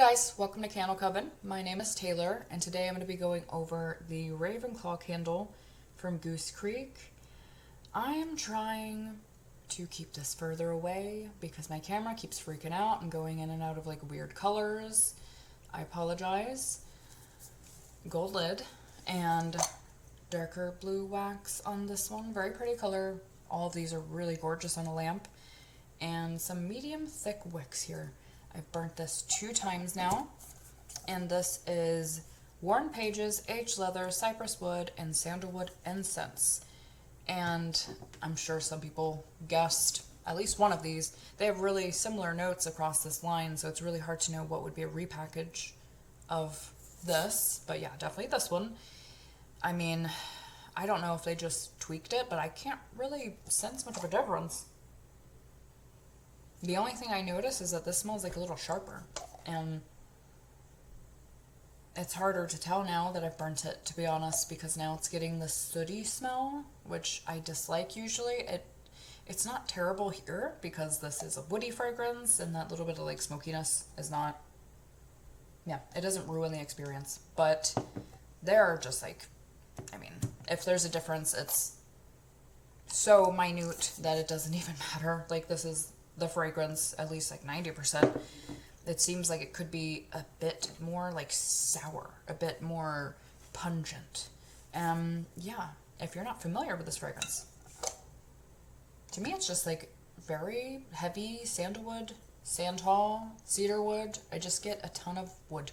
guys, welcome to Candle Coven. My name is Taylor, and today I'm going to be going over the Ravenclaw candle from Goose Creek. I am trying to keep this further away because my camera keeps freaking out and going in and out of like weird colors. I apologize. Gold lid and darker blue wax on this one. Very pretty color. All of these are really gorgeous on a lamp. And some medium thick wicks here. I've burnt this 2 times now, and this is Worn Pages, Aged Leather, Cypress Wood, and Sandalwood Incense. And I'm sure some people guessed at least one of these. They have really similar notes across this line, so it's really hard to know what would be a repackage of this. But yeah, definitely this one. I mean, I don't know if they just tweaked it, but I can't really sense much of a difference. The only thing I notice is that this smells like a little sharper, and it's harder to tell now that I've burnt it, to be honest, because now it's getting the sooty smell, which I dislike usually. It's not terrible here because this is a woody fragrance, and that little bit of like smokiness is not, yeah, it doesn't ruin the experience, but they're just like, I mean, if there's a difference, it's so minute that it doesn't even matter. Like, this is the fragrance, at least like 90%. It seems like it could be a bit more like sour, a bit more pungent. Yeah, if you're not familiar with this fragrance, to me it's just like very heavy sandalwood, santal, cedarwood. I just get a ton of wood.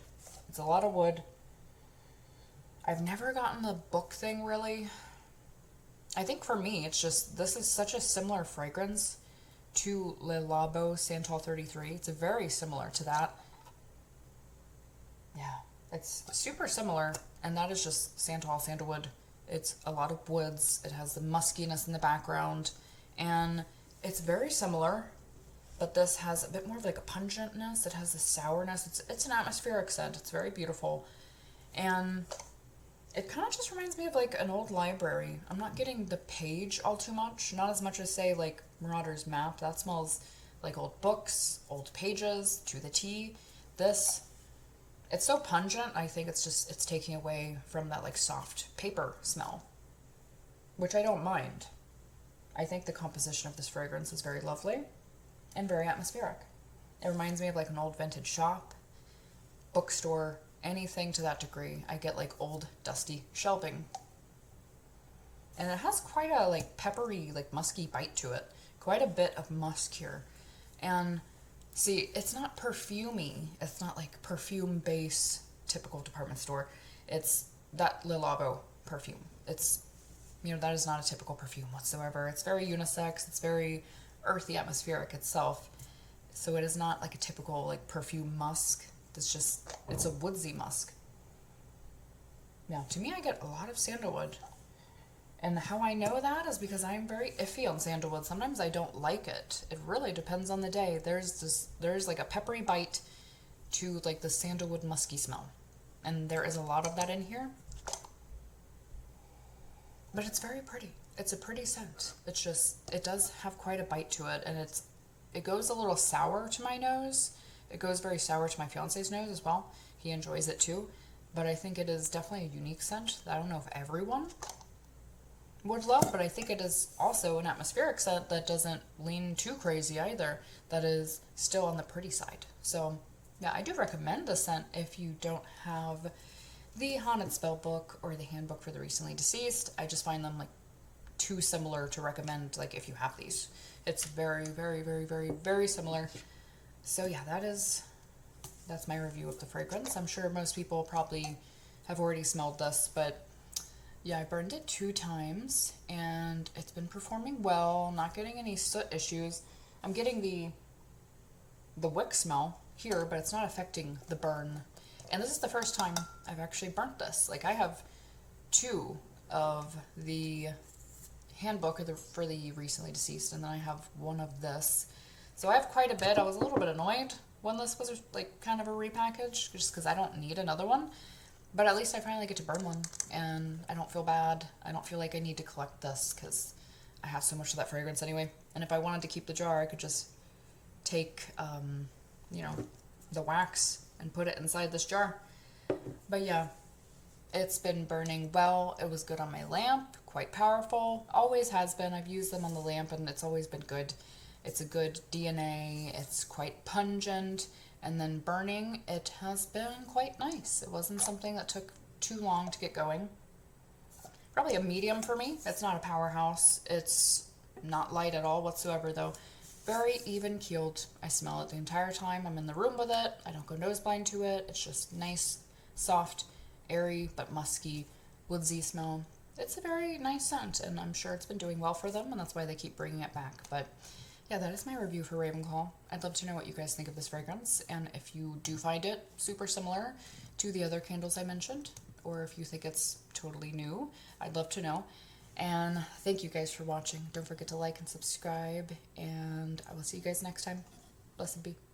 It's a lot of wood. I've never gotten the book thing really. I think for me it's just, this is such a similar fragrance to Le Labo Santal 33. It's very similar to that. Yeah, it's super similar, and that is just Santal, sandalwood. It's a lot of woods. It has the muskiness in the background, and it's very similar, but this has a bit more of like a pungentness. It has the sourness. It's an atmospheric scent. It's very beautiful, and it kind of just reminds me of like an old library. I'm not getting the page all too much. Not as much as say like Marauder's Map. That smells like old books, old pages to the T. This, it's so pungent. I think it's taking away from that like soft paper smell, which I don't mind. I think the composition of this fragrance is very lovely and very atmospheric. It reminds me of like an old vintage shop, bookstore, anything to that degree. I get like old dusty shelving, and it has quite a like peppery, like musky bite to it. Quite a bit of musk here. And see, it's not perfumey. It's not like perfume base typical department store. It's that Le Labo perfume. It's, you know, that is not a typical perfume whatsoever. It's very unisex. It's very earthy, atmospheric itself. So it is not like a typical like perfume musk. It's a woodsy musk. Yeah, to me I get a lot of sandalwood. And how I know that is because I'm very iffy on sandalwood. Sometimes I don't like it. It really depends on the day. There's like a peppery bite to like the sandalwood musky smell. And there is a lot of that in here. But it's very pretty. It's a pretty scent. It's just, it does have quite a bite to it, and it goes a little sour to my nose. It goes very sour to my fiance's nose as well. He enjoys it too. But I think it is definitely a unique scent that I don't know if everyone would love, but I think it is also an atmospheric scent that doesn't lean too crazy either. That is still on the pretty side. So yeah, I do recommend the scent if you don't have the Haunted Spellbook or the Handbook for the Recently Deceased. I just find them like too similar to recommend like if you have these. It's very, very, very, very, very similar. So yeah, that's my review of the fragrance. I'm sure most people probably have already smelled this, but yeah, I burned it 2 times and it's been performing well. Not getting any soot issues. I'm getting the wick smell here, but it's not affecting the burn. And this is the first time I've actually burnt this. Like, I have 2 of the Handbook for the Recently Deceased, and then I have 1 of this. So I have quite a bit. I was a little bit annoyed when this was like kind of a repackage, just because I don't need another one. But at least I finally get to burn one, and I don't feel bad. I don't feel like I need to collect this because I have so much of that fragrance anyway. And if I wanted to keep the jar, I could just take, you know, the wax and put it inside this jar. But yeah, it's been burning well. It was good on my lamp, quite powerful. Always has been. I've used them on the lamp and it's always been good. It's a good DNA. It's quite pungent. And then burning, it has been quite nice. It wasn't something that took too long to get going. Probably a medium for me. It's not a powerhouse. It's not light at all whatsoever though. Very even keeled. I smell it the entire time I'm in the room with it. I don't go nose blind to it. It's just nice, soft, airy, but musky, woodsy smell. It's a very nice scent, and I'm sure it's been doing well for them, and that's why they keep bringing it back. But yeah, that is my review for Ravenclaw. I'd love to know what you guys think of this fragrance, and if you do find it super similar to the other candles I mentioned, or if you think it's totally new, I'd love to know. And thank you guys for watching. Don't forget to like and subscribe, and I will see you guys next time. Blessed be.